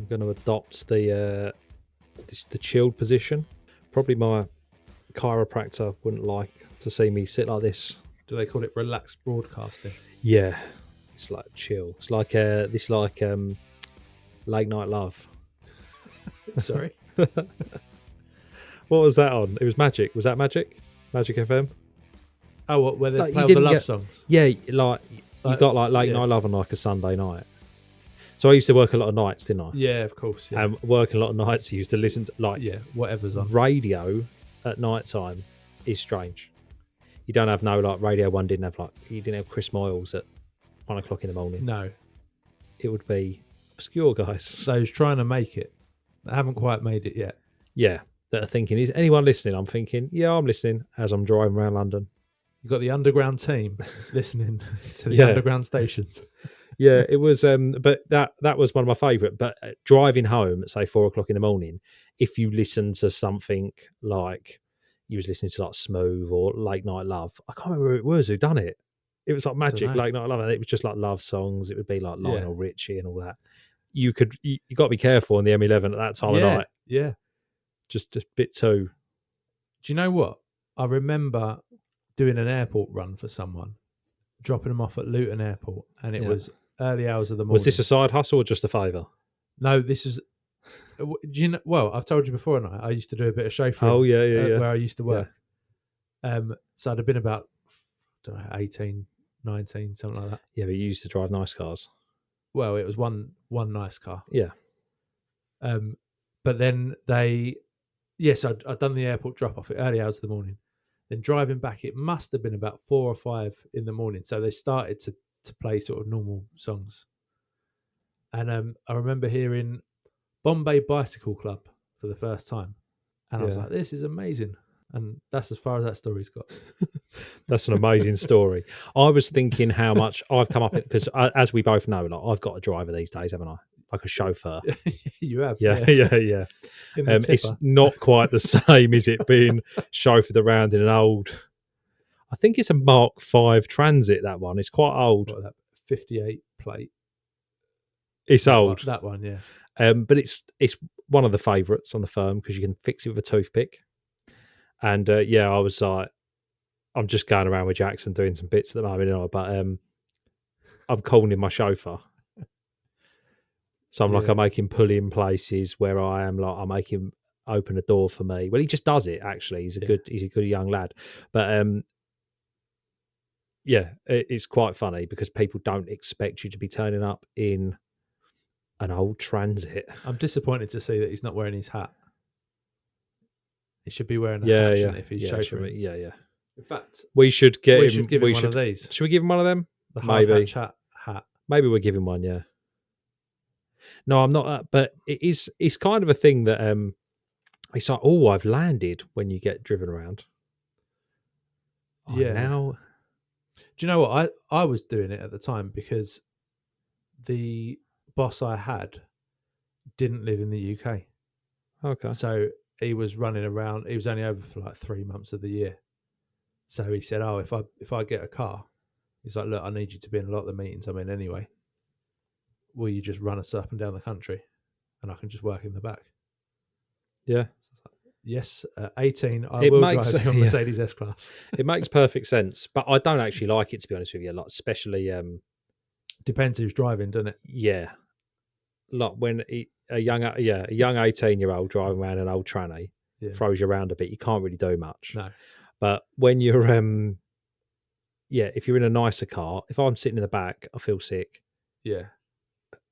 I'm going to adopt the chilled position. Probably my chiropractor wouldn't like to see me sit like this. Do they call it relaxed broadcasting? Yeah, it's like chill. It's like Late Night Love. Sorry. What was that on? It was Magic. Was that Magic? Magic FM? Oh, what, where they Like, play you all the didn't love get- songs? Yeah, like you got like Late yeah. Night Love on like a Sunday night. So I used to work a lot of nights, didn't I? Yeah, of course. Yeah, And working a lot of nights, I used to listen to like whatever's on. radio at night time is strange. You don't have like Radio 1 didn't have you didn't have Chris Moyles at 1 o'clock in the morning. No. It would be obscure guys. Those trying to make it. They haven't quite made it yet. Yeah. That are thinking, is anyone listening? I'm thinking, yeah, I'm listening as I'm driving around London. You've got the underground team listening to the Yeah. underground stations. Yeah, it was but that was one of my favourite. But driving home at say 4 o'clock in the morning, if you listen to something like you was listening to like Smooth or Late Night Love, I can't remember who it was who done it. It was like Magic, Dunno. Late Night Love, and it was just like love songs. It would be like Lionel Richie and all that. You got to be careful on the M11 at that time of night. Yeah. Just a bit too. Do you know what? I remember doing an airport run for someone, dropping them off at Luton Airport, and it was early hours of the morning. Was this a side hustle or just a favour? No, this is. Do you know? Well, I've told you before, and I used to do a bit of chauffeuring. Oh yeah. Where I used to work. So I'd have been about, I don't know, 18, 19, something like that. Yeah, but you used to drive nice cars. Well, it was one nice car. Yeah. But then I'd done the airport drop off at early hours of the morning. Then driving back, it must have been about 4 or 5 in the morning. So they started to play sort of normal songs. And I remember hearing Bombay Bicycle Club for the first time. And I was like, this is amazing. And that's as far as that story's got. That's an amazing story. I was thinking how much I've come up with, because as we both know, like I've got a driver these days, haven't I? Like a chauffeur. You have. Yeah. In the It's tipper. not quite the same, is it, being chauffeured around in an old, I think it's a Mark V Transit, that one. It's quite old. What, that 58 plate. It's old. That one, yeah. But it's one of the favourites on the firm because you can fix it with a toothpick. And I was like, I'm just going around with Jackson doing some bits at the moment, but I'm calling him my chauffeur. So I'm like, I make him pull in places where I am, like I make him open a door for me. Well, he just does it. Actually, he's a good young lad. But it's quite funny because people don't expect you to be turning up in an old Transit. I'm disappointed to see that he's not wearing his hat. He should be wearing a hat shouldn't he, if he's chauffeuring. Yeah. In fact, we should give him one of these. Should we give him one of them? The Maybe. hardhatchat hat. Maybe we'll give him one, yeah. No, I'm not. But it's kind of a thing that it's like, oh, I've landed when you get driven around. Now. Do you know what? I was doing it at the time because the boss I had didn't live in the UK. Okay. So he was running around. He was only over for like 3 months of the year. So he said, "Oh, if I get a car," he's like, "Look, I need you to be in a lot of the meetings I'm in anyway. Will you just run us up and down the country, and I can just work in the back?" Yeah. Yes, at 18, I will drive your Mercedes S-Class. It makes perfect sense, but I don't actually like it, to be honest with you. Like, especially depends who's driving, doesn't it? Yeah, like when a young 18-year-old driving around an old tranny throws you around a bit, you can't really do much. No, but when you're if you're in a nicer car, if I'm sitting in the back, I feel sick. Yeah,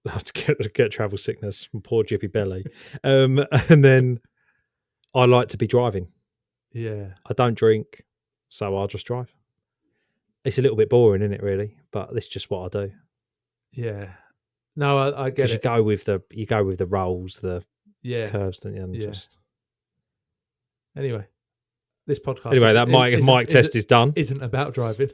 I have to get travel sickness from poor Jiffy Belly, and then I like to be driving. Yeah, I don't drink, so I'll just drive. It's a little bit boring, isn't it, really? But it's just what I do. Yeah. No, I get it. You go with the rolls, the curves, don't you? And just anyway, this podcast. Anyway, that mic test is done. Isn't about driving.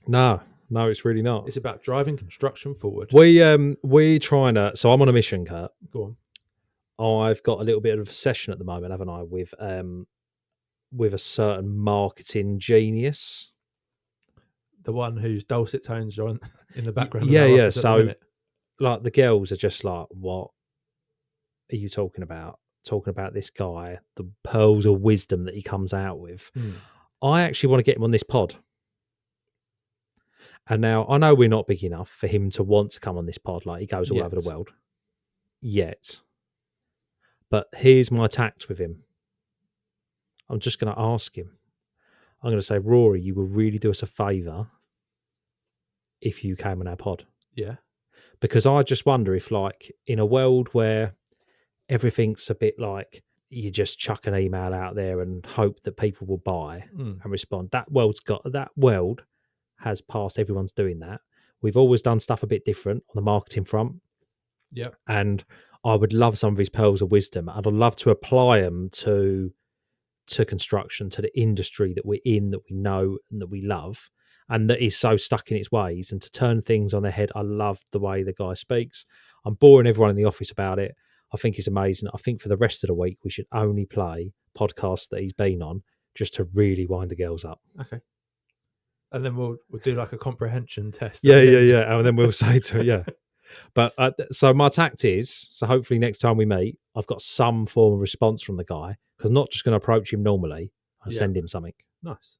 No, it's really not. It's about driving construction forward. We're trying to. So I'm on a mission, Curt. Go on. I've got a little bit of a session at the moment, haven't I, with a certain marketing genius. The one whose dulcet tones are on in the background. Yeah. So, like, the girls are just like, what? are you talking about? Talking about this guy, the pearls of wisdom that he comes out with. I actually want to get him on this pod. And now I know we're not big enough for him to want to come on this pod. Like he goes all over the world. Yet. But here's my tact with him. I'm just going to ask him. I'm going to say, Rory, you will really do us a favour if you came on our pod. Yeah. Because I just wonder if, like, in a world where everything's a bit like you just chuck an email out there and hope that people will buy and respond, that world has passed. Everyone's doing that. We've always done stuff a bit different on the marketing front. Yeah. And I would love some of his pearls of wisdom. I'd love to apply them to construction, to the industry that we're in, that we know and that we love, and that is so stuck in its ways, and to turn things on their head. I love the way the guy speaks. I'm boring everyone in the office about it. I think he's amazing. I think for the rest of the week, we should only play podcasts that he's been on just to really wind the girls up. Okay. And then we'll do like a comprehension test. Yeah. And then we'll say to her, yeah. But so my tact is, so hopefully next time we meet, I've got some form of response from the guy, because I'm not just going to approach him normally. I send him something. Nice.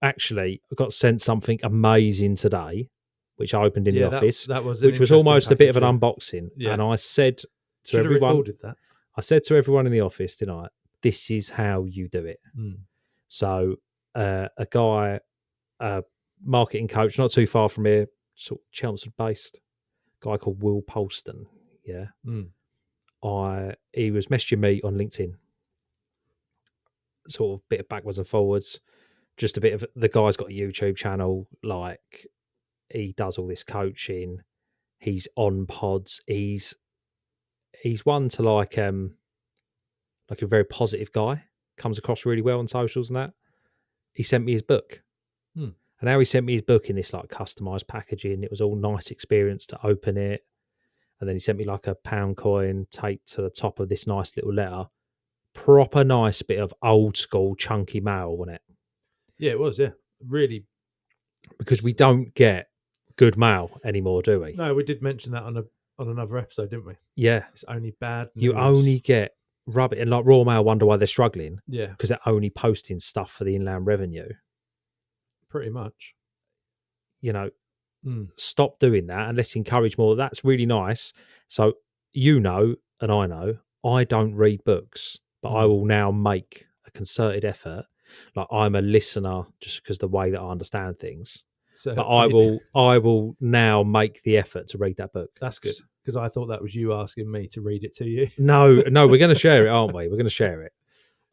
Actually, I got sent something amazing today, which I opened in the office. That was which was almost a bit of an unboxing. Yeah. And I said to everyone, I said to everyone in the office tonight, this is how you do it. So a guy, a marketing coach, not too far from here, sort of Chelmsford based, guy called Will Polston. Yeah. He was messaging me on LinkedIn, sort of bit of backwards and forwards, just a bit of, the guy's got a YouTube channel, like he does all this coaching, he's on pods, he's one to like a very positive guy, comes across really well on socials and that. He sent me his book. And now he sent me his book in this like customized packaging. It was all nice experience to open it. And then he sent me like a £1 coin taped to the top of this nice little letter. Proper nice bit of old school chunky mail, wasn't it? Yeah, it was, yeah. Really. Because we don't get good mail anymore, do we? No, we did mention that on another episode, didn't we? Yeah. It's only bad news. You only get rubbish. And like Raw Mail wonder why they're struggling. Yeah. Because they're only posting stuff for the Inland Revenue. Pretty much. You know, stop doing that and let's encourage more. That's really nice. So, you know, and I know, I don't read books, but I will now make a concerted effort. Like, I'm a listener just because the way that I understand things. So, but I will now make the effort to read that book. That's good, because I thought that was you asking me to read it to you. No, we're going to share it, aren't we? We're going to share it.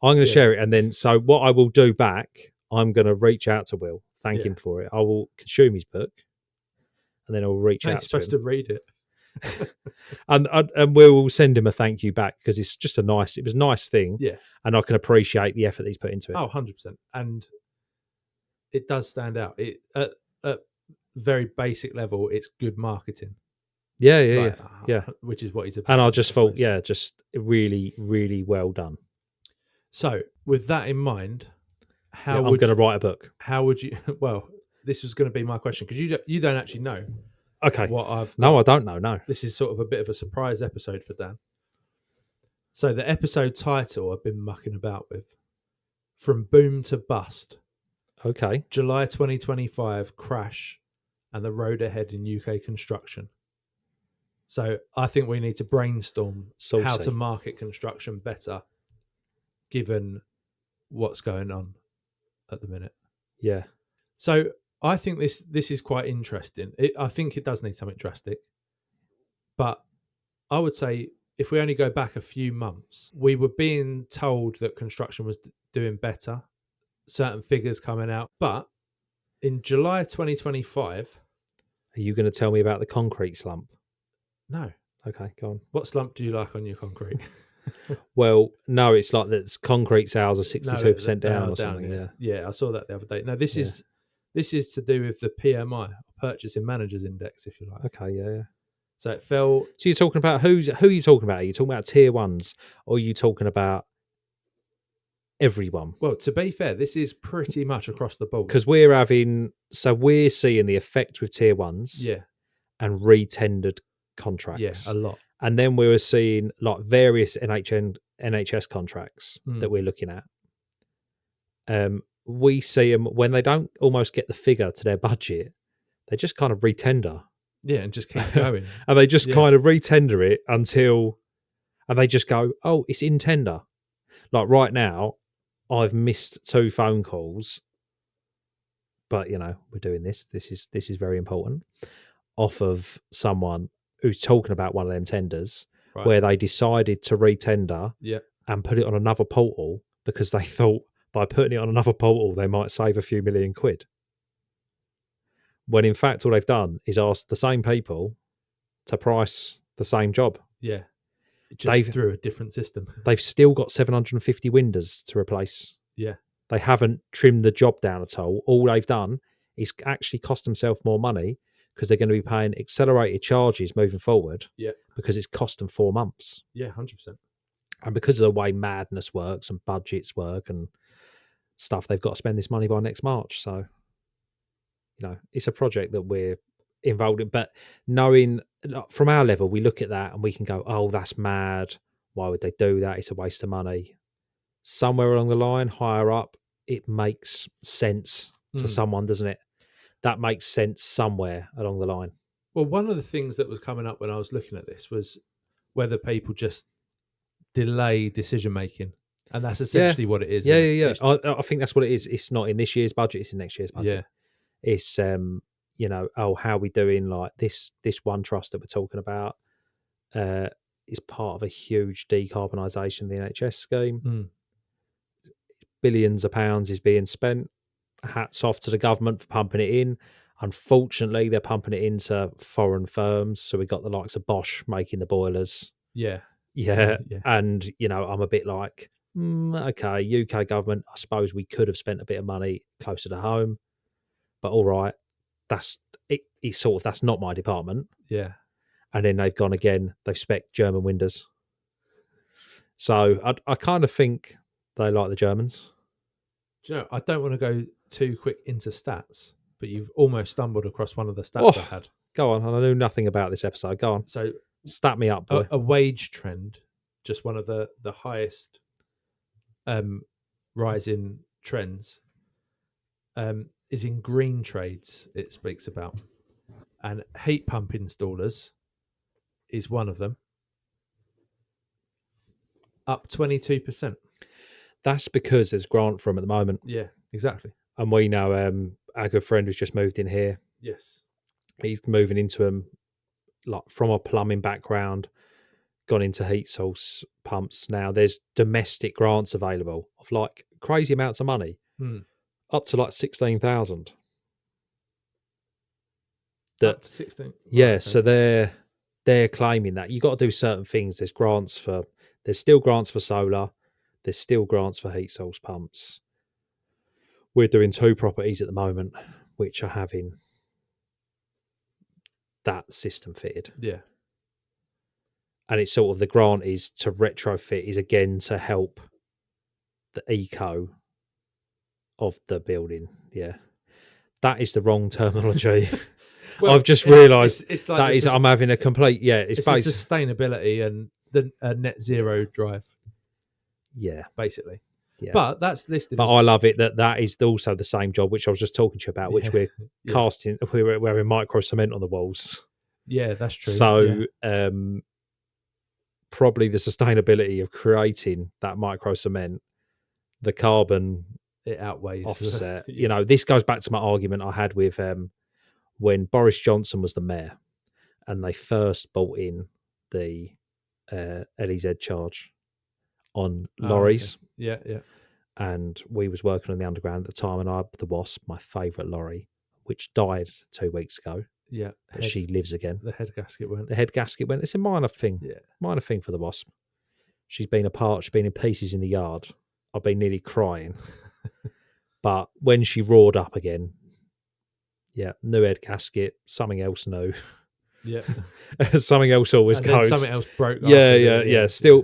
I'm going to share it, and then so what I will do back, I'm going to reach out to Will, thank him for it. I will consume his book, and then I'll reach out to him. You're supposed to read it. and we'll send him a thank you back, because it's just it was a nice thing. Yeah. And I can appreciate the effort he's put into it. Oh, 100%. And it does stand out. It at very basic level, it's good marketing. Yeah. Which is what he's about. And I just thought, just really, really well done. So with that in mind, I'm going to write a book. How would you, well, this was going to be my question, because you don't actually know. Okay. What I've got. No, I don't know. No. This is sort of a bit of a surprise episode for Dan. So the episode title I've been mucking about with, From Boom to Bust. Okay. July 2025 crash and the road ahead in UK construction. So I think we need to brainstorm how to market construction better, given what's going on at the minute. Yeah. So I think this is quite interesting. I think it does need something drastic, but I would say if we only go back a few months, we were being told that construction was doing better, certain figures coming out. But in July 2025... Are you going to tell me about the concrete slump? No. Okay, go on. What slump do you like on your concrete? Well, no, it's like that concrete sales are 62% down or something. Yeah, I saw that the other day. No, this is to do with the PMI, Purchasing Managers Index, if you like. Okay, yeah. So it fell. So you're talking about who are you talking about? Are you talking about tier ones, or are you talking about everyone? Well, to be fair, this is pretty much across the board, because we're seeing the effect with tier ones, and re-tendered contracts, a lot. And then we were seeing like various NHS contracts that we're looking at. We see them when they don't almost get the figure to their budget, they just kind of retender. Yeah, and just keep going. And they just kind of retender it until, and they just go, oh, it's in tender. Like right now, I've missed 2 phone calls, but you know, we're doing this. This is very important. Off of someone who's talking about one of them tenders where they decided to retender and put it on another portal because they thought by putting it on another portal they might save a few million quid. When in fact all they've done is asked the same people to price the same job. Yeah. Just through a different system. They've still got 750 windows to replace. Yeah. They haven't trimmed the job down at all. All they've done is actually cost themselves more money because they're going to be paying accelerated charges moving forward. Yeah. Because it's cost them 4 months. Yeah, 100%. And because of the way madness works and budgets work and stuff, they've got to spend this money by next March. So, you know, it's a project that we're involved in. But knowing from our level, we look at that and we can go, oh, that's mad. Why would they do that? It's a waste of money. Somewhere along the line, higher up, it makes sense to someone, doesn't it? That makes sense somewhere along the line. Well, one of the things that was coming up when I was looking at this was whether people just delay decision making, and that's essentially what it is. Yeah. I think that's what it is. It's not in this year's budget; it's in next year's budget. Yeah, it's you know, oh, how are we doing? Like this one trust that we're talking about is part of a huge decarbonisation of the NHS scheme. Billions of pounds is being spent. Hats off to the government for pumping it in. Unfortunately, they're pumping it into foreign firms. So we got the likes of Bosch making the boilers. Yeah. And, you know, I'm a bit like, okay, UK government, I suppose we could have spent a bit of money closer to home. But all right, that's not my department. Yeah. And then they've gone again, they've spec'd German windows. So I kind of think they like the Germans. Do you know, I don't want to go too quick into stats, but you've almost stumbled across one of the stats I had. Go on. I knew nothing about this episode. Go on. So, stat me up, boy. A wage trend, just one of the highest rising trends, is in green trades, it speaks about. And heat pump installers is one of them. Up 22%. That's because there's grant for them at the moment. Yeah, exactly. And we know our good friend who's just moved in here. Yes. He's moving into them like from a plumbing background, gone into heat source pumps. Now there's domestic grants available of like crazy amounts of money, up to like 16,000. Up to 16. Yeah, okay. So they're claiming that you got to do certain things. There's still grants for solar. There's still grants for heat source pumps. We're doing 2 properties at the moment, which are having that system fitted. Yeah. And it's sort of the grant is to retrofit is again to help the eco of the building. Yeah. That is the wrong terminology. Well, I've just realised I'm having a complete, it's sustainability and the net zero drive. Yeah. Basically. Yeah. But that's listed. But I love it that is also the same job, which I was just talking to you about, which we're casting, we're having micro cement on the walls. Yeah, that's true. So probably the sustainability of creating that micro cement, the carbon it outweighs offset. You know, this goes back to my argument I had with when Boris Johnson was the mayor and they first brought in the LEZ charge on lorries. Okay. Yeah. And we was working on the underground at the time, and I had the Wasp, my favourite lorry, which died 2 weeks ago. Yeah. But she lives again. The head gasket went. It's a minor thing. Yeah. Minor thing for the Wasp. She's been in pieces in the yard. I've been nearly crying. But when she roared up again, new head gasket, something else new. Yeah. Something else always goes. Something else broke. Yeah. Still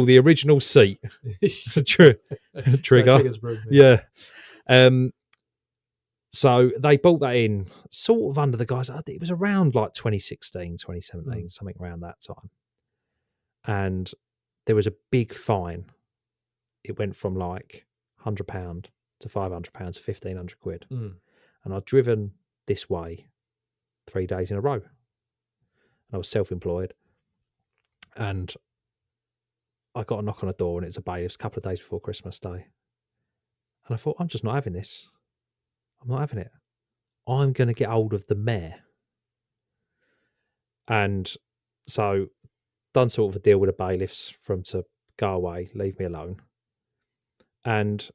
the original seat. Trigger. Yeah. So they bought that in sort of under the guise. It was around like 2016, 2017, something around that time. and there was a big fine. It went from like £100 to £500 to £1,500, Mm. and I'd driven this way 3 days in a row. And I was self-employed, and I got a knock on the door, and it was a bailiff's a couple of days before Christmas Day. And I thought, I'm just not having this. I'm not having it. I'm going to get hold of the mayor. And so done sort of a deal with the bailiffs for them to go away, leave me alone. And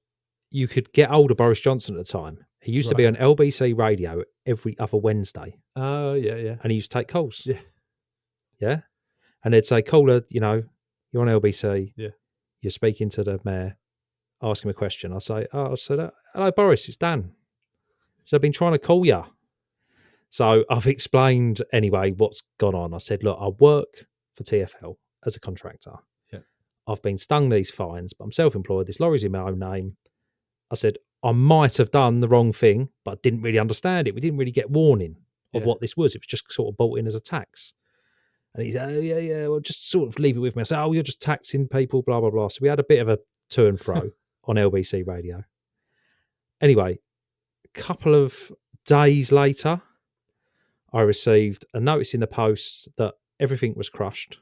you could get hold of Boris Johnson at the time. He used to be on LBC radio every other Wednesday. Oh, yeah. And he used to take calls. Yeah. Yeah. And they'd say, caller, you're on LBC. Yeah. You're speaking to the mayor. Ask him a question. I say, hello, Boris, it's Dan. So I've been trying to call you. So I've explained anyway what's gone on. I said, look, I work for TfL as a contractor. Yeah. I've been stung these fines, but I'm self-employed. This lorry's in my own name. I said, I might have done the wrong thing, but I didn't really understand it. We didn't really get warning of what this was. It was just sort of brought in as a tax. And he said, oh, yeah, well, just sort of leave it with me. I said, you're just taxing people, blah, blah, blah. So we had a bit of a to and fro on LBC radio. Anyway, a couple of days later, I received a notice in the post that everything was crushed.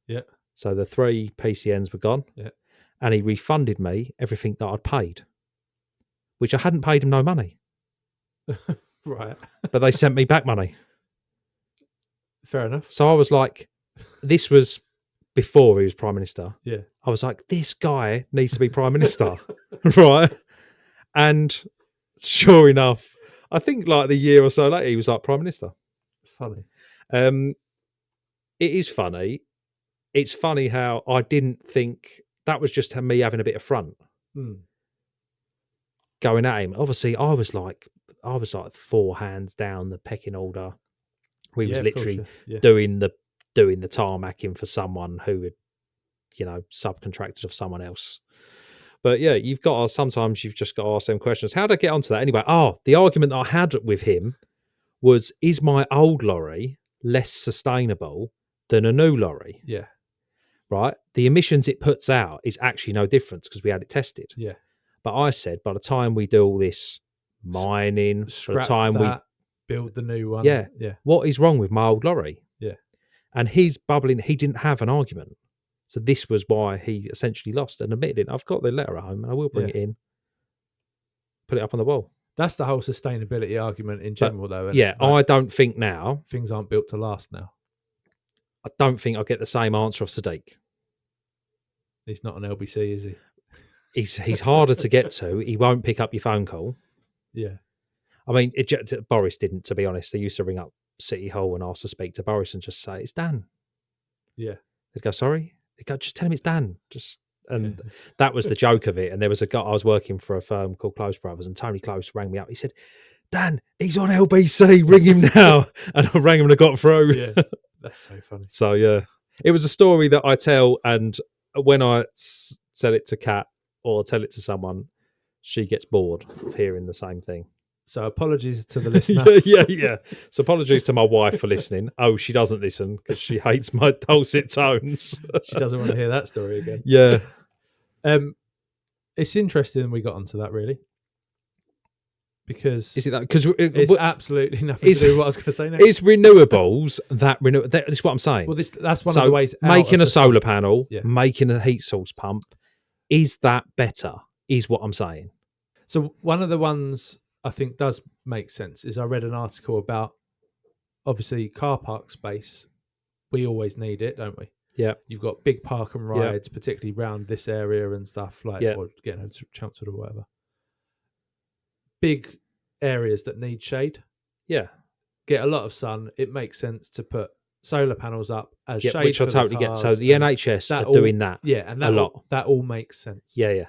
Yeah. So the 3 PCNs were gone. Yeah. And he refunded me everything that I'd paid, which I hadn't paid him no money. Right. But they sent me back money. Fair enough. So I was like, this was before he was Prime Minister. Yeah. I was like, this guy needs to be Prime Minister. Right. And sure enough, I think like the year or so later, he was like Prime Minister. Funny. It is funny. It's funny how I didn't think that was just me having a bit of front. Going at him. Obviously, I was like 4 hands down the pecking order. We was literally doing the tarmacking for someone who had, subcontracted of someone else. But yeah, sometimes you've just got to ask them questions. How did I get onto that anyway? The argument that I had with him was, is my old lorry less sustainable than a new lorry? Yeah. Right? The emissions it puts out is actually no difference because we had it tested. Yeah. But I said, by the time we do all this mining, by the time we build the new one. Yeah. Yeah. What is wrong with my old lorry? Yeah. And he's bubbling. He didn't have an argument. So this was why he essentially lost and admitted it. I've got the letter at home and I will bring it in, put it up on the wall. That's the whole sustainability argument in general, though. Yeah, I don't think now. Things aren't built to last now. I don't think I'll get the same answer of Sadiq. He's not an LBC, is he? He's harder to get to. He won't pick up your phone call. Yeah. I mean, Boris didn't, to be honest. They used to ring up City Hall and ask to speak to Boris and just say, it's Dan. Yeah. They'd go, sorry? They'd go, just tell him it's Dan. That was the joke of it. And there was a guy, I was working for a firm called Close Brothers, and Tony Close rang me up. He said, Dan, he's on LBC, ring him now. And I rang him and I got through. Yeah, that's so funny. So, yeah. It was a story that I tell, and when I tell it to Kat or tell it to someone, she gets bored of hearing the same thing. So apologies to the listener. yeah. So apologies to my wife for listening. Oh, she doesn't listen because she hates my dulcet tones. She doesn't want to hear that story again. Yeah. It's interesting we got onto that, really. Because is it that? Because it's absolutely nothing to do with what I was going to say next. Is renewables that is what I'm saying. Well, that's one of the ways. Making a solar panel, making a heat source pump, is that better? Is what I'm saying. So one of the ones I think does make sense is I read an article about, obviously, car park space. We always need it, don't we? Yeah. You've got big park and rides, particularly around this area and stuff, or getting over to Chelmsford or whatever. Big areas that need shade. Yeah. Get a lot of sun. It makes sense to put solar panels up as shade. Which I totally get. So the NHS are doing that. Yeah, and a lot. That all makes sense. Yeah.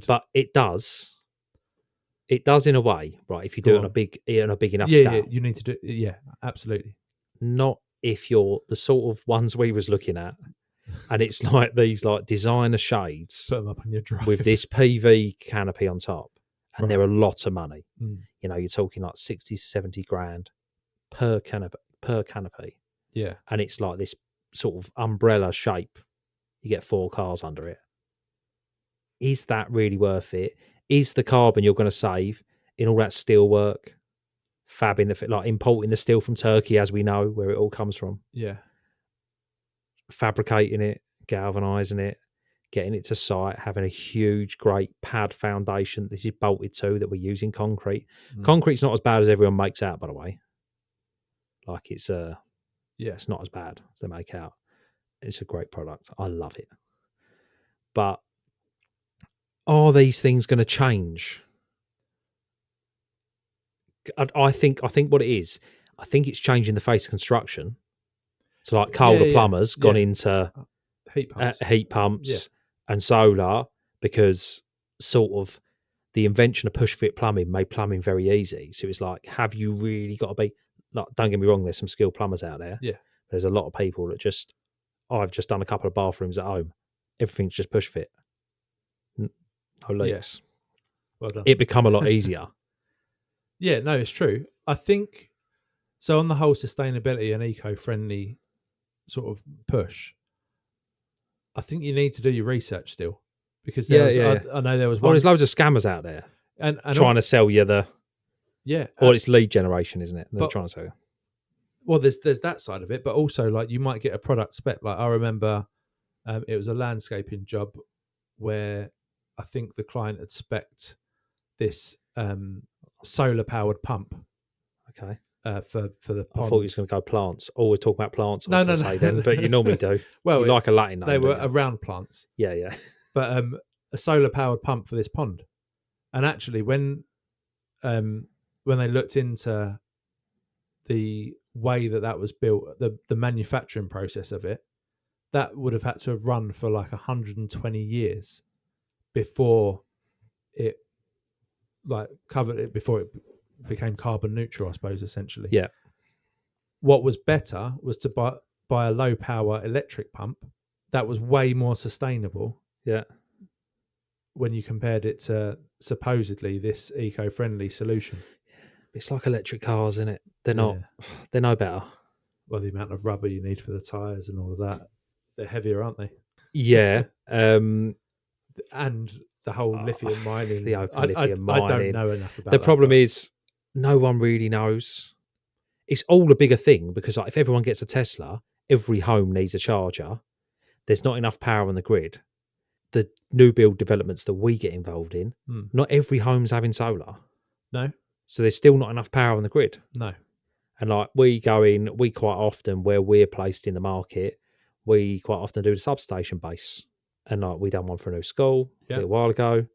But it does. It does in a way, right? If you do it on a big enough scale. Yeah, you need to do. Yeah, absolutely. Not if you're the sort of ones we was looking at, and it's like these like designer shades. Put them up on your drive with this PV canopy on top, and they're a lot of money. You know, you're talking like 60, 70 grand per canopy. Yeah, and it's like this sort of umbrella shape. You get 4 cars under it. Is that really worth it? Is the carbon you're going to save in all that steel work, fabbing like importing the steel from Turkey, as we know, where it all comes from, Yeah. fabricating it, galvanizing it, getting it to site, having a huge, great pad foundation this is bolted to that we're using concrete. Concrete's not as bad as everyone makes out, by the way. Like it's not as bad as they make out. It's a great product. I love it. But are these things going to change? I think what it is, I think it's changing the face of construction. So like coal to plumbers gone into heat pumps and solar, because sort of the invention of push fit plumbing made plumbing very easy. So it's like, have you really got to be like, don't get me wrong, there's some skilled plumbers out there. Yeah. There's a lot of people that just, I've just done a couple of bathrooms at home. Everything's just push fit. No leaks. Yeah. Well done. It become a lot easier. Yeah, no, it's true. I think so. On the whole sustainability and eco-friendly sort of push, I think you need to do your research still, because I know there was one. Well, there's loads of scammers out there and trying to sell you or it's lead generation, isn't it? They're trying to sell you. Well, there's that side of it, but also like you might get a product spec. Like I remember, it was a landscaping job where I think the client had spec'd this solar powered pump. Okay. For the pond. I thought you was going to go plants. Always talk about plants. No, but you normally do. Well, you like a Latin name. They were around plants. Yeah. But a solar powered pump for this pond, and actually when they looked into the way that was built, the manufacturing process of it, that would have had to have run for like 120 years before it before it became carbon neutral, I suppose, essentially. Yeah. What was better was to buy a low power electric pump that was way more sustainable. Yeah. When you compared it to supposedly this eco-friendly solution. It's like electric cars, isn't it? They're no better. Well, the amount of rubber you need for the tyres and all of that, they're heavier, aren't they? Yeah. And the whole lithium mining. The open lithium mining. I don't know enough about the problem is no one really knows. It's all a bigger thing because like, if everyone gets a Tesla, every home needs a charger. There's not enough power on the grid. The new build developments that we get involved in, not every home's having solar. No. So there's still not enough power on the grid. No. And like we quite often, where we're placed in the market, we quite often do the substation base. And like we done one for a new school a little while ago.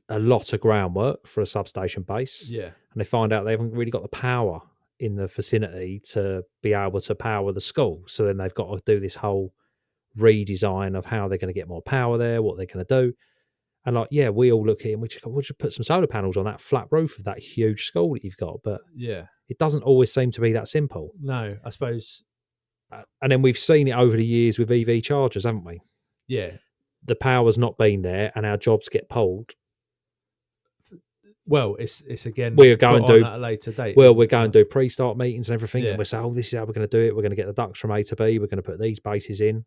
A lot of groundwork for a substation base. Yeah. And they find out they haven't really got the power in the vicinity to be able to power the school. So then they've got to do this whole redesign of how they're going to get more power there, what they're going to do. And like, yeah, we all look at it and we just go, we'll just put some solar panels on that flat roof of that huge school that you've got. But it doesn't always seem to be that simple. No, I suppose. And then we've seen it over the years with EV chargers, haven't we? Yeah. The power's not been there and our jobs get pulled. Well, it's again. We're going to do at a later date. Well, we're going to do pre-start meetings and everything, and we're saying, "Oh, this is how we're going to do it. We're going to get the ducts from A to B. We're going to put these bases in.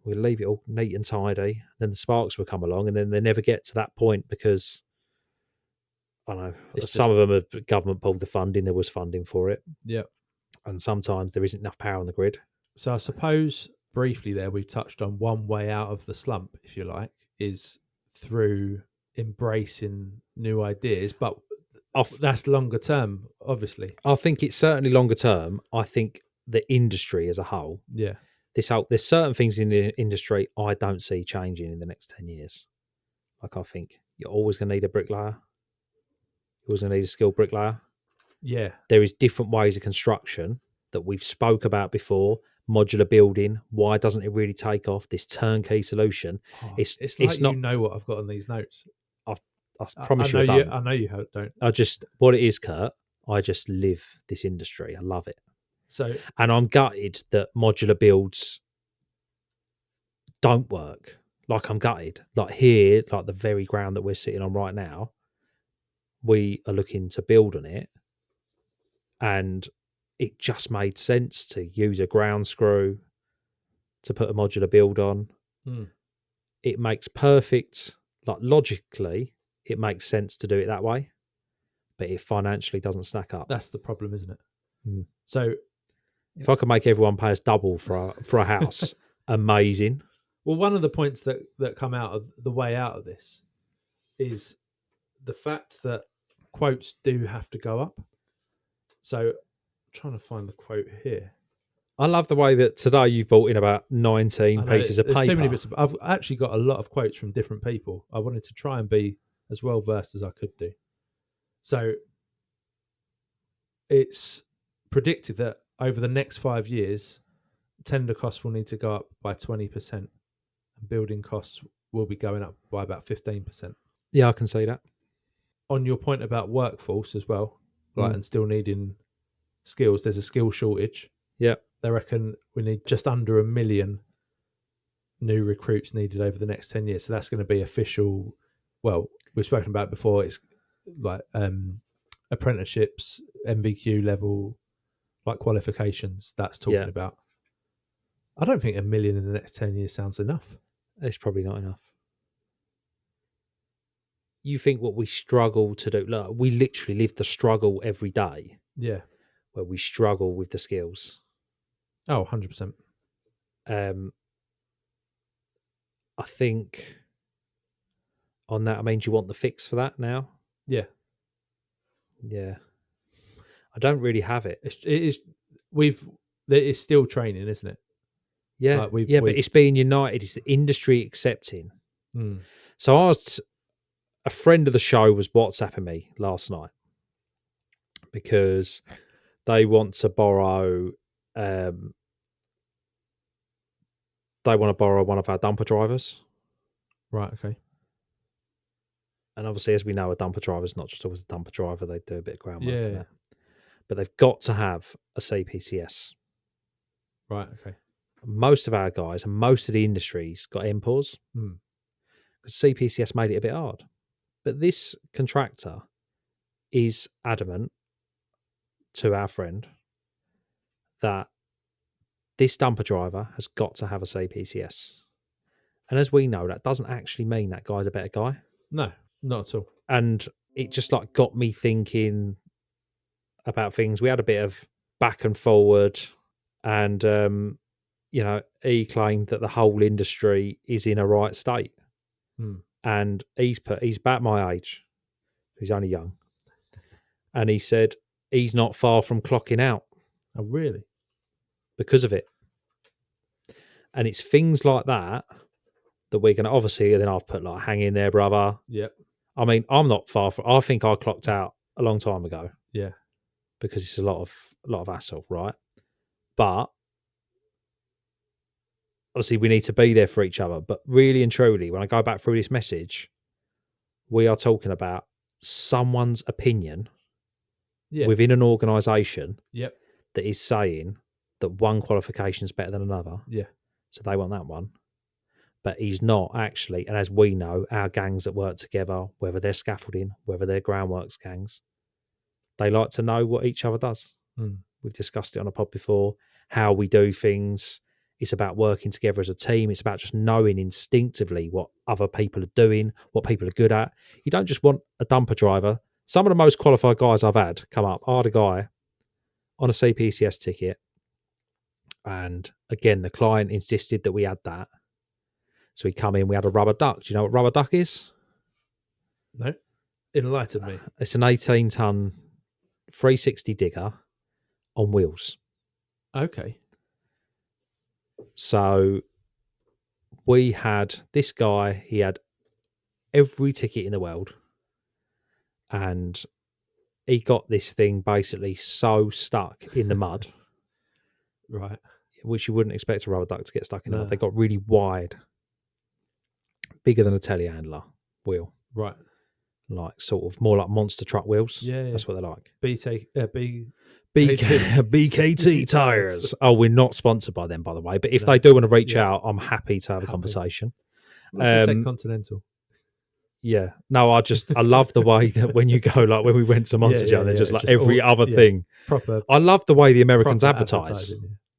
We'll leave it all neat and tidy." Then the sparks will come along, and then they never get to that point because I don't know. Some of them have government pulled the funding. There was funding for it. Yeah, and sometimes there isn't enough power on the grid. So I suppose briefly there we've touched on one way out of the slump, if you like, is through embracing new ideas, but that's longer term, obviously. I think it's certainly longer term. I think the industry as a whole, there's certain things in the industry I don't see changing in the next 10 years. Like I think you're always going to need a bricklayer. You're always going to need a skilled bricklayer. Yeah. There is different ways of construction that we've spoke about before. Modular building, why doesn't it really take off? This turnkey solution. It's like you know what I've got on these notes. I promise you I don't. I know you don't. What it is, Curt, I just live this industry. I love it. And I'm gutted that modular builds don't work. Like I'm gutted. Like here, like the very ground that we're sitting on right now, we are looking to build on it. And it just made sense to use a ground screw, to put a modular build on. Mm. It makes perfect, like logically, it makes sense to do it that way, but it financially doesn't stack up. That's the problem, isn't it? Mm. So if I could make everyone pay us double for a house, amazing. Well, one of the points that come out of the way out of this is the fact that quotes do have to go up. So I'm trying to find the quote here. I love the way that today you've brought in about 19 pieces of paper. There's too many bits. I've actually got a lot of quotes from different people. I wanted to try and be as well versed as I could do. So it's predicted that over the next 5 years, tender costs will need to go up by 20%, and building costs will be going up by about 15%. Yeah, I can see that. On your point about workforce as well, like and still needing skills, there's a skill shortage. Yeah. They reckon we need just under 1 million new recruits needed over the next 10 years. So that's going to be official. Well, we've spoken about it before. It's like apprenticeships, MVQ level, like qualifications. That's talking about. I don't think 1 million in the next 10 years sounds enough. It's probably not enough. You think what we struggle to do? Look, we literally live the struggle every day. Yeah. Where we struggle with the skills. Oh, 100%. I think on that, I mean, do you want the fix for that now? Yeah. Yeah. I don't really have it. It is still training, isn't it? Yeah. But it's being united. It's the industry accepting. Mm. So a friend of the show was WhatsApping me last night because they want to borrow one of our dumper drivers. Right, okay. And obviously, as we know, a dumper driver is not just always a dumper driver. They do a bit of groundwork. Yeah. But they've got to have a CPCS. Right, okay. Most of our guys and most of the industries got MPAWs because CPCS made it a bit hard. But this contractor is adamant to our friend that this dumper driver has got to have a CPCS. And as we know, that doesn't actually mean that guy's a better guy. No, not at all. And it just like got me thinking about things. We had a bit of back and forward, and he claimed that the whole industry is in a right state. And he's about my age. He's only young. And he said he's not far from clocking out. Oh, really? Because of it. And it's things like that we're going to obviously, and then I've put like, hang in there, brother. Yep. I mean, I'm not far from, I think I clocked out a long time ago. Yeah. Because it's a lot of hassle, right? But obviously we need to be there for each other. But really and truly, when I go back through this message, we are talking about someone's opinion within an organisation that is saying that one qualification is better than another. Yeah. So they want that one. But he's not actually, and as we know, our gangs that work together, whether they're scaffolding, whether they're groundworks gangs, they like to know what each other does. We've discussed it on a pod before, how we do things. It's about working together as a team. It's about just knowing instinctively what other people are doing, what people are good at. You don't just want a dumper driver. Some of the most qualified guys I've had come up. I had a guy on a CPCS ticket. And again, the client insisted that we had that. So we come in, we had a rubber duck. Do you know what rubber duck is? No. Enlighten me. It's an 18-ton 360 digger on wheels. Okay. So we had this guy, he had every ticket in the world. And he got this thing basically so stuck in the mud. Right. Which you wouldn't expect a rubber duck to get stuck in the mud. They got really wide. Bigger than a telehandler wheel. Right. Like sort of more like monster truck wheels. Yeah. That's what they're like. BKT tires. Oh, we're not sponsored by them, by the way. But if they do want to reach out, I'm happy to have a conversation. Take Continental. Yeah. No, I love the way that when you go, like when we went to Monster Jam, they're just like every other thing. Proper. I love the way the Americans advertise.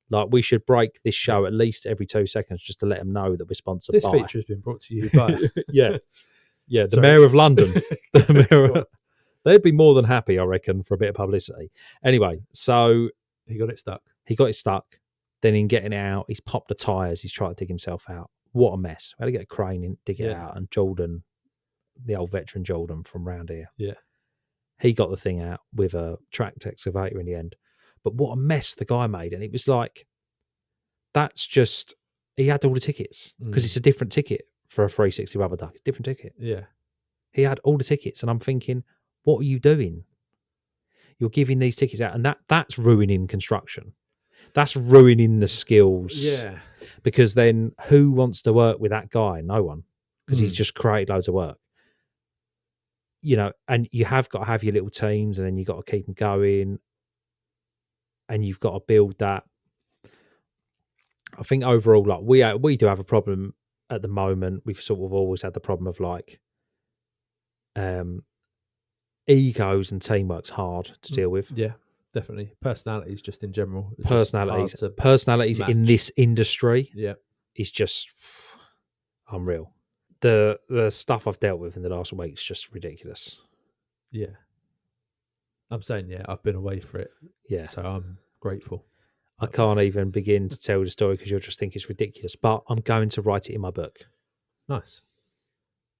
Like, we should break this show at least every 2 seconds just to let them know that we're sponsored This by. feature has been brought to you by Yeah. The Sorry. Mayor of London. The Go Mayor on. They'd be more than happy, I reckon, for a bit of publicity. Anyway, so He got it stuck. he got it stuck. Then in getting it out, he's popped the tyres. He's tried to dig himself out. What a mess. We had to get a crane in, dig it Yeah. out. And Jordan, the old veteran Jordan from round here, Yeah. he got the thing out with a tracked excavator in the end. But what a mess the guy made. And it was like, that's just, he had all the tickets because it's a different ticket for a 360 rubber duck. It's a different ticket. Yeah. He had all the tickets. And I'm thinking, what are you doing? You're giving these tickets out. And that's ruining construction. That's ruining the skills. Yeah. Because then who wants to work with that guy? No one. Because he's just created loads of work. You know, and you have got to have your little teams, and then you've got to keep them going, and you've got to build that. I think overall, like, we do have a problem at the moment. We've sort of always had the problem of like egos, and teamwork's hard to deal with. Yeah, definitely. Personalities, just in general. Personalities in this industry, is just unreal. The stuff I've dealt with in the last week is just ridiculous. Yeah. I'm saying, I've been away for it. Yeah. So I'm grateful. I can't even begin to tell the story because you'll just think it's ridiculous, but I'm going to write it in my book. Nice.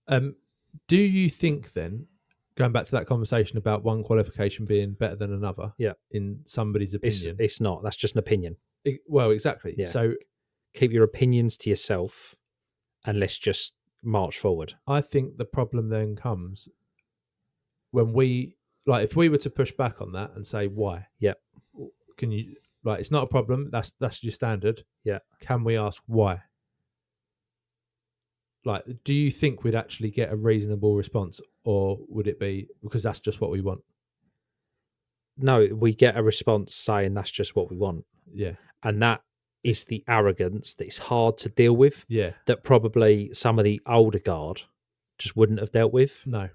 Do you think then, going back to that conversation about one qualification being better than another, in somebody's opinion? It's not. That's just an opinion. Well, exactly. Yeah. So keep your opinions to yourself and let's just march forward. I think the problem then comes when if we were to push back on that and say, why? Yeah. Can you, it's not a problem. That's your standard. Yeah. Can we ask why? Do you think we'd actually get a reasonable response, or would it be because that's just what we want? No, we get a response saying that's just what we want. Yeah. And that is the arrogance that is hard to deal with. Yeah. That probably some of the older guard just wouldn't have dealt with. No.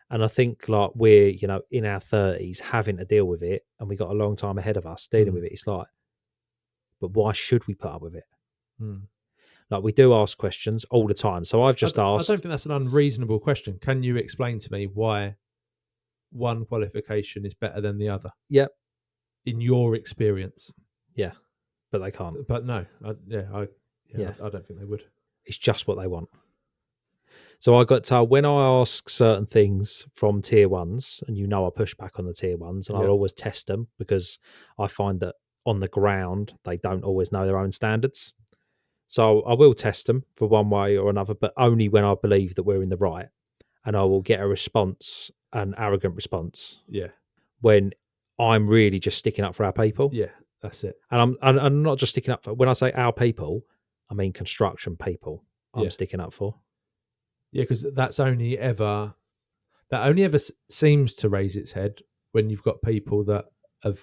And I think like we're, in our 30s having to deal with it, and we got a long time ahead of us dealing with it. It's like, but why should we put up with it? Like, we do ask questions all the time. So I've just asked. I don't think that's an unreasonable question. Can you explain to me why one qualification is better than the other? Yep. In your experience? Yeah. But they can't. But no. I don't think they would. It's just what they want. So I got told when I ask certain things from tier ones, and I push back on the tier ones, and I'll always test them because I find that on the ground, they don't always know their own standards. So I will test them for one way or another, but only when I believe that we're in the right. And I will get a response, an arrogant response. Yeah. When I'm really just sticking up for our people. Yeah, that's it. And I'm not just sticking up for, when I say our people, I mean construction people I'm sticking up for. Yeah, because that only ever seems to raise its head when you've got people that have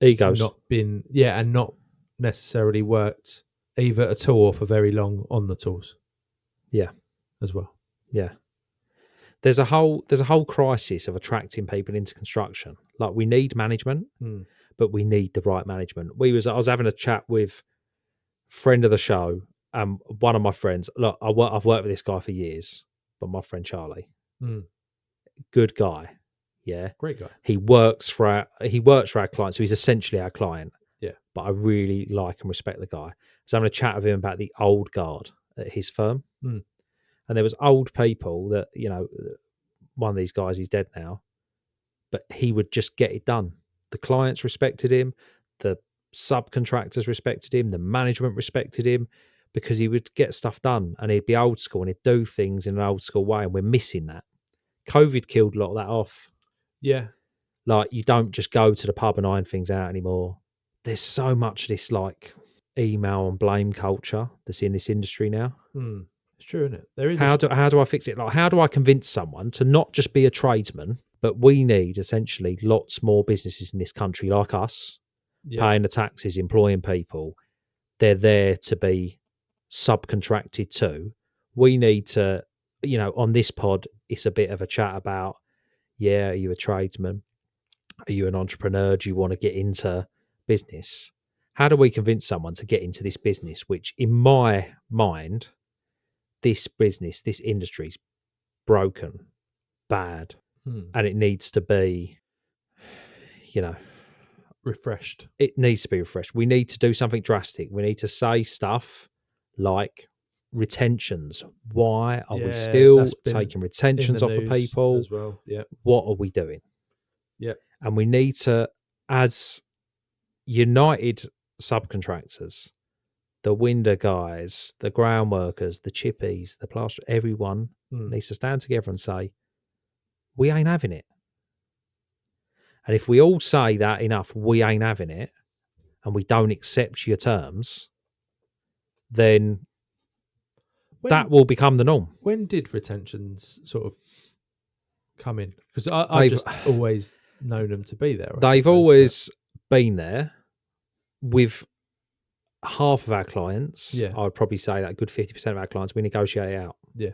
egos not been, and not necessarily worked either at all or for very long on the tools. Yeah, as well. Yeah, there's a whole crisis of attracting people into construction. Like, we need management, but we need the right management. I was having a chat with friend of the show. One of my friends, look, I've worked with this guy for years, but my friend Charlie, good guy, great guy. He works for our client, so he's essentially our client. Yeah, but I really like and respect the guy. So I'm going to chat with him about the old guard at his firm, and there was old people that one of these guys, he's dead now, but he would just get it done. The clients respected him, the subcontractors respected him, the management respected him. Because he would get stuff done, and he'd be old school and he'd do things in an old school way, and we're missing that. COVID killed a lot of that off. Yeah. Like, you don't just go to the pub and iron things out anymore. There's so much of this like email and blame culture that's in this industry now. It's true, isn't it? There is. How do I fix it? Like, how do I convince someone to not just be a tradesman, but we need essentially lots more businesses in this country like us, paying the taxes, employing people. They're there to be subcontracted to. We need to, on this pod, it's a bit of a chat about, are you a tradesman? Are you an entrepreneur? Do you want to get into business? How do we convince someone to get into this business, which in my mind, this business, this industry's broken, bad, and it needs to be, refreshed. it needs to be refreshed. We need to do something drastic. We need to say stuff like retentions. Why are we still that's been taking in retentions the off of news people? as well? Yeah, What are we doing? yeah, And we need to, as united subcontractors, the window guys, the ground workers, the chippies, the plaster, everyone needs to stand together and say, we ain't having it. And if we all say that enough, we ain't having it, and we don't accept your terms, then that will become the norm. When did retentions sort of come in? Because I've just always known them to be there. They've always been there with half of our clients. Yeah. I'd probably say that a good 50% of our clients, we negotiate out. Yeah.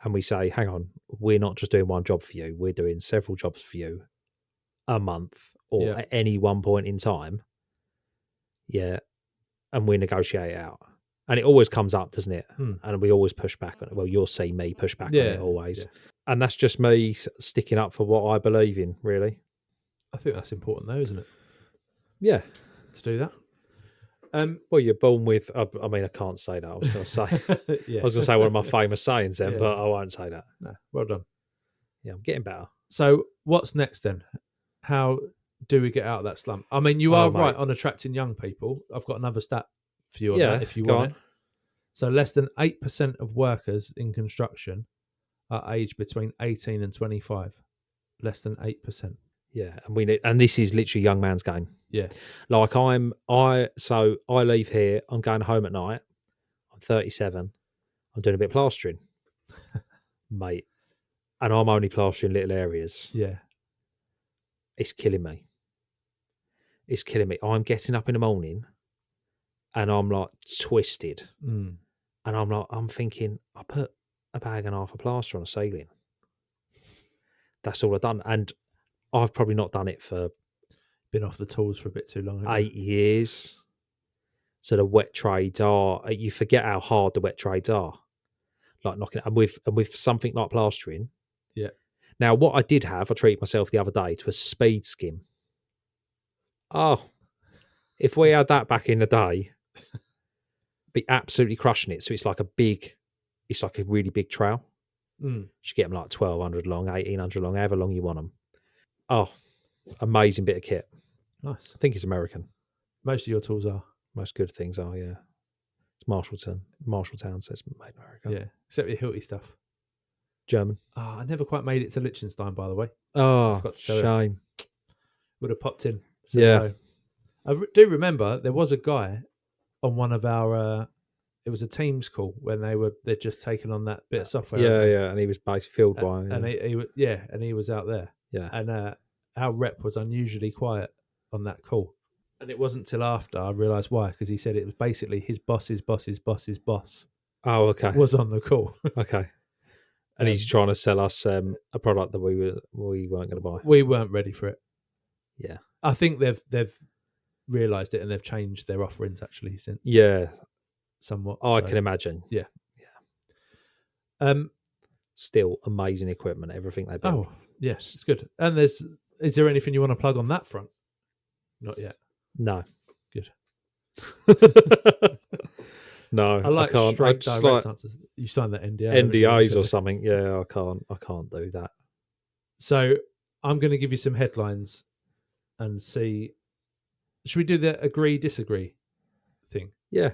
And we say, hang on, we're not just doing one job for you. We're doing several jobs for you a month or at any one point in time. Yeah. And we negotiate out. And it always comes up, doesn't it? And we always push back on it. Well, you'll see me push back on it always. Yeah. And that's just me sticking up for what I believe in, really. I think that's important though, isn't it? Yeah. To do that. Well, you're born with, I mean, I can't say that. I was going to say, I was going to say one of my famous sayings then, but I won't say that. No, well done. Yeah, I'm getting better. So what's next then? How do we get out of that slump? I mean, you are right on attracting young people. I've got another stat for you on that if you want it. So less than 8% of workers in construction are aged between 18 and 25. Less than 8%. Yeah, and this is literally young man's game. Yeah. Like I leave here, I'm going home at night. I'm 37. I'm doing a bit of plastering. Mate. And I'm only plastering little areas. Yeah. It's killing me. It's killing me. I'm getting up in the morning and I'm like twisted. And I'm thinking, I put a bag and a half of plaster on a ceiling. That's all I've done. And I've probably not done it for... Been off the tools for a bit too long. 8 years. So the wet trades are... You forget how hard the wet trades are. Like knocking... And with something like plastering... Yeah. Now, what I did have, I treated myself the other day to a speed skim. Oh, if we had that back in the day, be absolutely crushing it. So it's like a really big trowel. You should get them like 1,200 long, 1,800 long, however long you want them. Oh, amazing bit of kit. Nice. I think it's American. Most of your tools are. Most good things are, yeah. It's Marshalltown, so it's made in America. Yeah, except your Hilti stuff. German. Oh, I never quite made it to Liechtenstein, by the way. Oh, shame. Would have popped in. Yeah. I do remember there was a guy on one of our... it was a Teams call when they'd just taken on that bit of software. Yeah, and he was basically filled by... And he was out there. Yeah. And our rep was unusually quiet on that call. And it wasn't till after I realised why, because he said it was basically his boss's boss's boss's boss. Oh, okay. Was on the call. Okay. And he's trying to sell us a product that we weren't going to buy. We weren't ready for it. Yeah. I think they've realised it and they've changed their offerings actually since. Yeah. Somewhat. I can imagine. Yeah. Still amazing equipment, everything they build. Oh, yes, it's good. And is there anything you want to plug on that front? Not yet. No. Good. No, I can't. Straight direct answers. You signed that NDA. NDAs or something. Yeah, I can't do that. So I'm going to give you some headlines and see. Should we do the agree disagree thing? Yeah.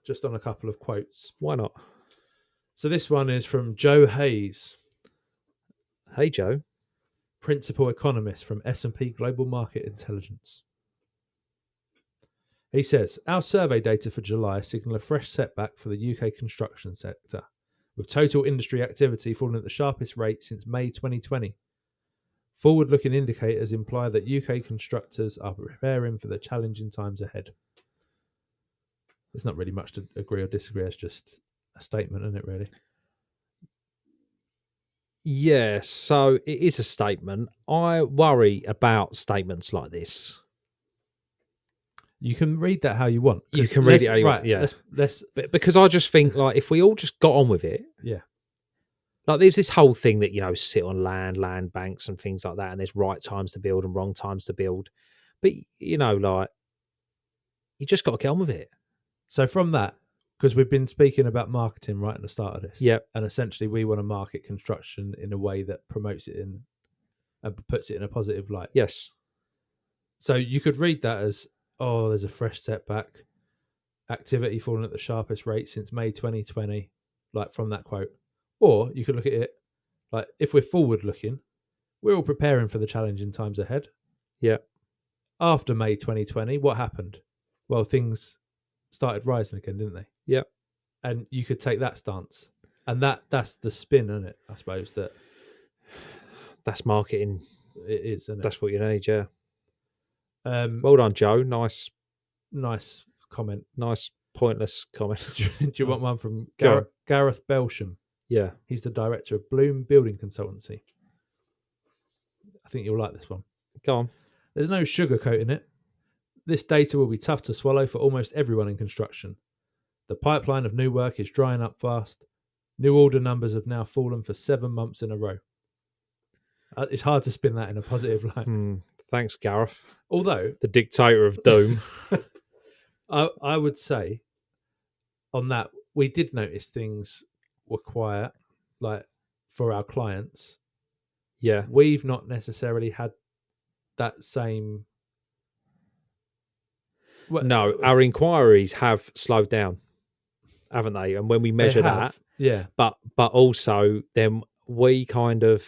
Just on a couple of quotes. Why not? So this one is from Joe Hayes. Hey, Joe. Principal economist from S&P Global Market Intelligence. He says, our survey data for July signal a fresh setback for the UK construction sector, with total industry activity falling at the sharpest rate since May 2020. Forward-looking indicators imply that UK constructors are preparing for the challenging times ahead. There's not really much to agree or disagree. It's just a statement, isn't it, really? Yeah, so it is a statement. I worry about statements like this. You can read that how you want. You can read it how you want, right, yeah. Let's But because I just think, like, if we all just got on with it, yeah. like, there's this whole thing that, sit on land banks and things like that, and there's right times to build and wrong times to build. But, like, you just got to get on with it. So from that, because we've been speaking about marketing right at the start of this, Yep. and essentially we want to market construction in a way that promotes it and puts it in a positive light. Yes. So you could read that as, oh, there's a fresh setback, activity falling at the sharpest rate since May 2020, like from that quote. Or you could look at it like, if we're forward looking, we're all preparing for the challenging times ahead. Yeah. After May 2020, what happened? Well, things started rising again, didn't they? Yeah. And you could take that stance. And that's the spin, isn't it? I suppose that's marketing. It is, isn't it? That's what you need, yeah. Well done, Joe. Nice comment. Nice pointless comment. Do you want one from Gareth Belsham? Yeah. He's the director of Bloom Building Consultancy. I think you'll like this one. Go on. There's no sugarcoating it. This data will be tough to swallow for almost everyone in construction. The pipeline of new work is drying up fast. New order numbers have now fallen for 7 months in a row. It's hard to spin that in a positive light. Thanks, Gareth. Although the dictator of doom. I would say on that, we did notice things were quiet, like for our clients. Yeah. We've not necessarily had that same. No, our inquiries have slowed down, haven't they? And when we measure that, yeah. But also then we kind of,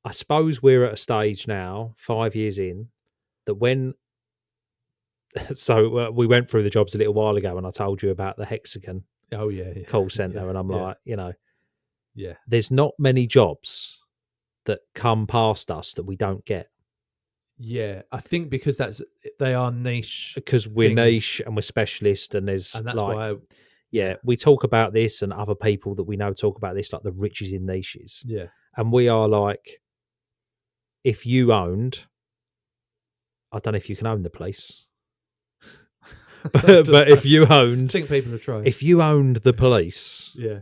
I suppose we're at a stage now, 5 years in, that when. So we went through the jobs a little while ago, and I told you about the Hexagon. Oh yeah. Call center, and I'm like, yeah, there's not many jobs that come past us that we don't get. Yeah, I think because they are niche. Because we're niche and we're specialist, and there's and that's why. We talk about this, and other people that we know talk about this, like the riches in niches. Yeah, and we are like, if you owned, I don't know if you can own the place. but if you owned, I think people are trying. If you owned the police, yeah,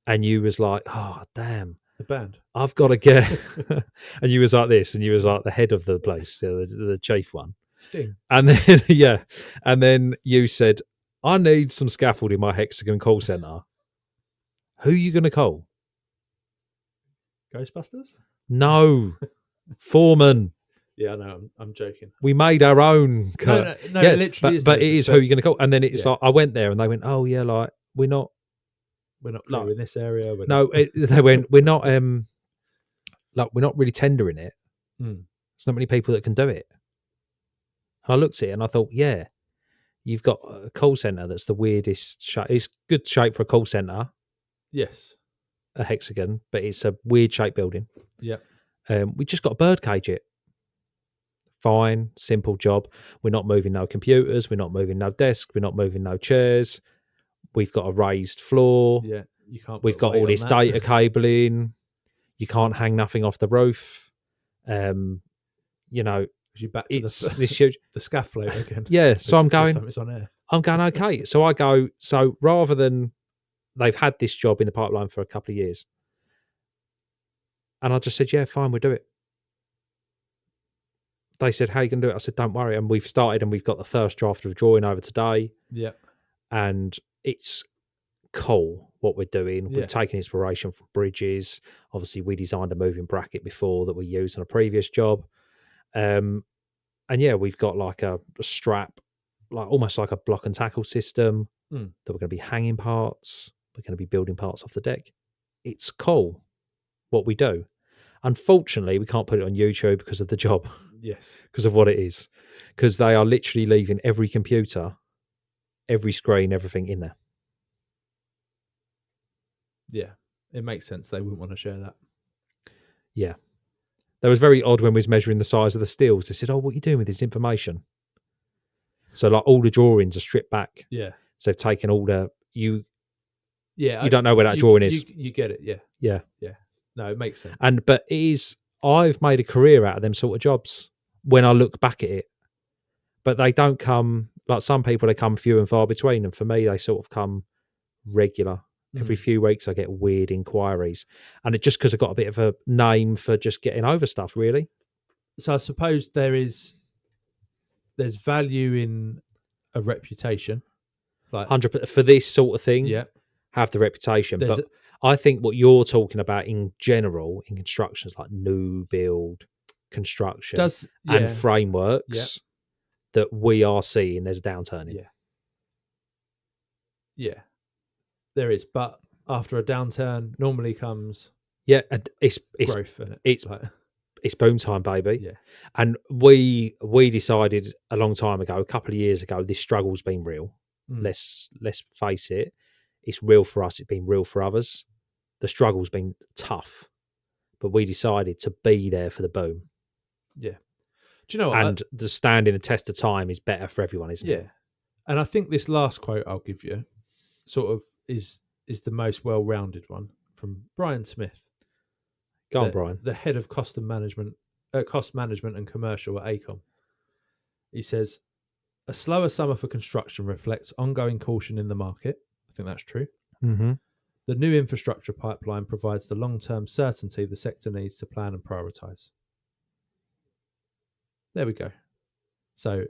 and you was like, oh damn, it's a band, I've got to get, and you was like this, and you was like the head of the place, the chief one, Sting, and then and then you said, I need some scaffold in my Hexagon call center. Who are you going to call? Ghostbusters? No, Foreman. Yeah, I know. I'm joking. We made our own. No, yeah, it literally but it is who you're going to call. And then it's like, I went there and they went, oh yeah, like we're not clear in this area. They went, we're not we're not really tendering it. There's not many people that can do it. And I looked at it and I thought, yeah, you've got a call center that's the weirdest shape. It's good shape for a call center. Yes, a Hexagon, but it's a weird shaped building. Yeah. We just got to birdcage it. Fine, simple job. We're not moving no computers. We're not moving no desk. We're not moving no chairs. We've got a raised floor. Yeah, you can't. We've got all this data cabling. You can't hang nothing off the roof. You back to this huge the scaffold again. Yeah, so I'm going. It's on air. I'm going okay. So I go. So rather than they've had this job in the pipeline for a couple of years, and I just said, yeah, fine, we'll do it. They said, how are you going to do it? I said, don't worry. And we've started and we've got the first draft of the drawing over today. Yeah. And it's cool what we're doing. Yeah. We've taken inspiration from bridges. Obviously, we designed a moving bracket before that we used on a previous job. And yeah, we've got like a strap, like almost like a block and tackle system that we're going to be hanging parts. We're going to be building parts off the deck. It's cool what we do. Unfortunately, we can't put it on YouTube because of the job. Yes. Because of what it is. Because they are literally leaving every computer, every screen, everything in there. Yeah. It makes sense. They wouldn't want to share that. Yeah. That was very odd when we was measuring the size of the steels. They said, oh, what are you doing with this information? So like all the drawings are stripped back. Yeah. So they've taken all the... You don't know where that drawing is. You get it, yeah. Yeah. Yeah. No, it makes sense. But it is... I've made a career out of them sort of jobs when I look back at it. But they don't come like some people, they come few and far between, and for me, they sort of come regular. Every few weeks, I get weird inquiries, and it's just because I've got a bit of a name for just getting over stuff, really. So I suppose there's value in a reputation, like 100% for this sort of thing. yeah. Have the reputation, There's but I think what you're talking about in general in construction is like new build construction and frameworks that we are seeing. There's a downturn in. Yeah, there is, but after a downturn, normally comes and it's growth, and it's boom time, baby. Yeah, and we decided a long time ago, a couple of years ago, this struggle's been real. Let's face it, it's real for us. It's been real for others. The struggle's been tough, but we decided to be there for the boom. Yeah. Do you know what? And the standing the test of time is better for everyone, isn't it? Yeah. And I think this last quote I'll give you sort of is the most well-rounded one from Brian Smith. Go on, Brian. The head of cost management and commercial at AECOM. He says, a slower summer for construction reflects ongoing caution in the market. I think that's true. Mm-hmm. The new infrastructure pipeline provides the long-term certainty the sector needs to plan and prioritise. There we go. So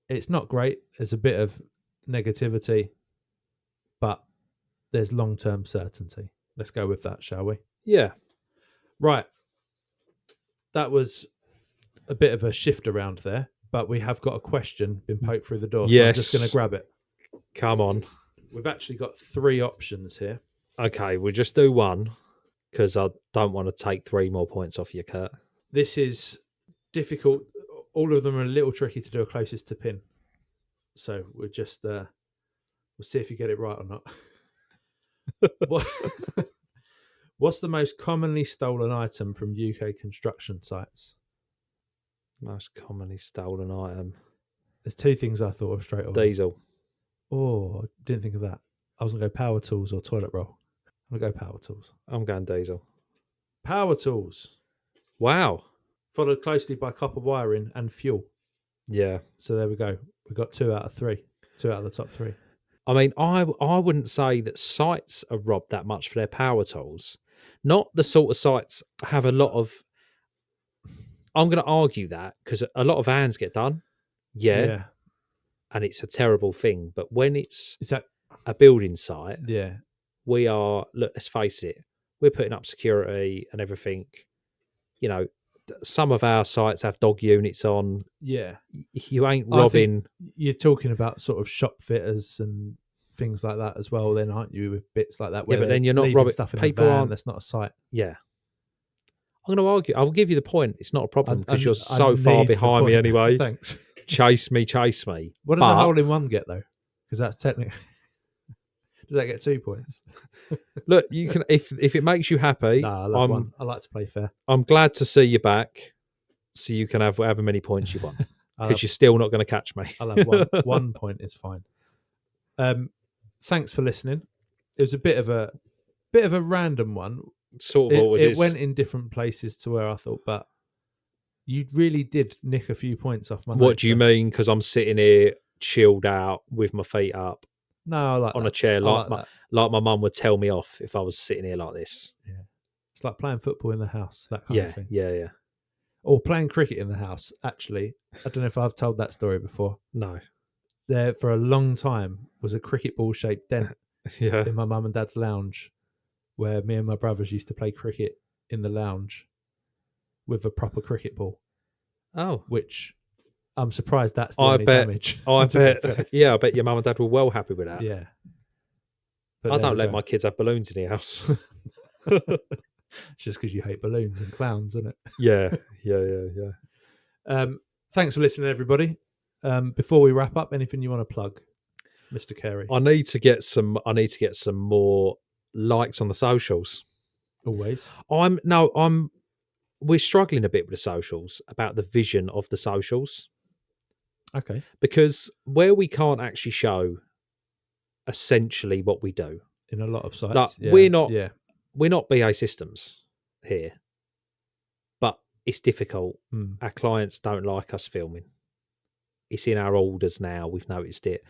it's not great. There's a bit of negativity, but there's long-term certainty. Let's go with that, shall we? Yeah. Right. That was a bit of a shift around there, but we have got a question been poked through the door. Yes. So I'm just going to grab it. Come on. We've actually got 3 options here. Okay, we'll just do one because I don't want to take 3 more points off you, Curt. This is difficult. All of them are a little tricky to do a closest to pin. So we'll just we'll see if you get it right or not. What's the most commonly stolen item from UK construction sites? Most commonly stolen item. There's 2 things I thought of straight away. Diesel. Oh, didn't think of that. I was going to go power tools or toilet roll. I'm going to go power tools. I'm going diesel. Power tools. Wow. Followed closely by copper wiring and fuel. Yeah. So there we go. We got 2 out of 3. 2 out of the top 3. I mean, I wouldn't say that sites are robbed that much for their power tools. Not the sort of sites have a lot of... I'm going to argue that because a lot of vans get done. Yeah. And it's a terrible thing. But when it's a building site, we are... Look, let's face it. We're putting up security and everything. You know, some of our sites have dog units on. Yeah. You ain't robbing... You're talking about sort of shop fitters and things like that as well, then, aren't you, with bits like that? Yeah, but then you're not robbing stuff in people. A van. That's not a site. Yeah. I'm going to argue. I'll give you the point. It's not a problem because you're so far behind me anyway. Thanks. Chase me. What does a hole in one get, though? Because that's technically... Does that get 2 points? Look, you can if it makes you happy. I love one. I like to play fair. I'm glad to see you back, so you can have however many points you want. Because you're still not going to catch me. I'll have 1 point. Is fine. Thanks for listening. It was a bit of a random one. Sort of always it is. went in different places to where I thought, but you really did nick a few points off my. What do you mean? Because I'm sitting here chilled out with my feet up. No, I like on that. A chair, like my mum would tell me off if I was sitting here like this. Yeah, it's like playing football in the house, that kind of thing. Yeah. Or playing cricket in the house. Actually, I don't know if I've told that story before. No. There for a long time was a cricket ball shaped dent in my mum and dad's lounge, where me and my brothers used to play cricket in the lounge with a proper cricket ball. Oh, which. I'm surprised that's the only damage. I bet. Yeah, I bet your mum and dad were well happy with that. Yeah. But I don't let my kids have balloons in the house. Just because you hate balloons and clowns, isn't it? Yeah. Thanks for listening, everybody. Before we wrap up, anything you want to plug, Mr. Carey? I need to get some more likes on the socials. Always. We're struggling a bit with the socials about the vision of the socials. Okay. Because where we can't actually show essentially what we do in a lot of sites, like, we're not BA Systems here, but it's difficult. Our clients don't like us filming. It's in our orders now. We've noticed it.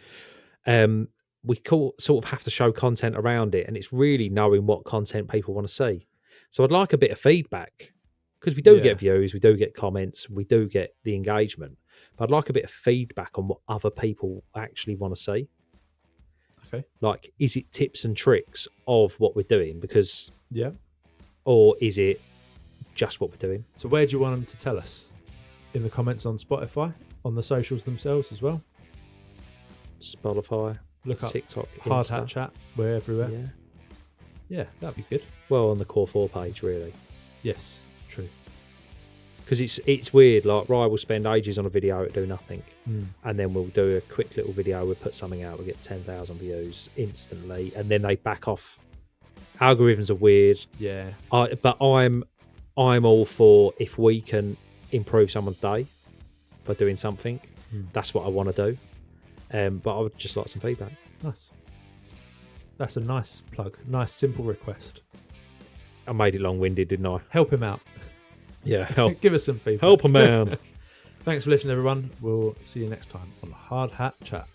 We sort of have to show content around it, and it's really knowing what content people want to see. So I'd like a bit of feedback, because we do Yeah. get views, we do get comments, we do get the engagement, but I'd like a bit of feedback on what other people actually want to see. Okay. Like, is it tips and tricks of what we're doing? Because, Yeah. or is it just what we're doing? So where do you want them to tell us? In the comments on Spotify, on the socials themselves as well. Spotify, Look up TikTok, Hard Insta. Hat Chat. We're everywhere. Yeah. Yeah, that'd be good. Well, on the Core 4 page, really. Yes, true. Because it's weird. Like, Ryan will spend ages on a video to do nothing, Mm. and then we'll do a quick little video. We'll put something out. We'll get 10,000 views instantly, and then they back off. Algorithms are weird. Yeah. But I'm all for, if we can improve someone's day by doing something, that's what I want to do. But I would just like some feedback. Nice. That's a nice plug. Nice, simple request. I made it long-winded, didn't I? Help him out. Yeah, help. Give us some feedback. Help a man. Thanks for listening, everyone. We'll see you next time on Hard Hat Chat.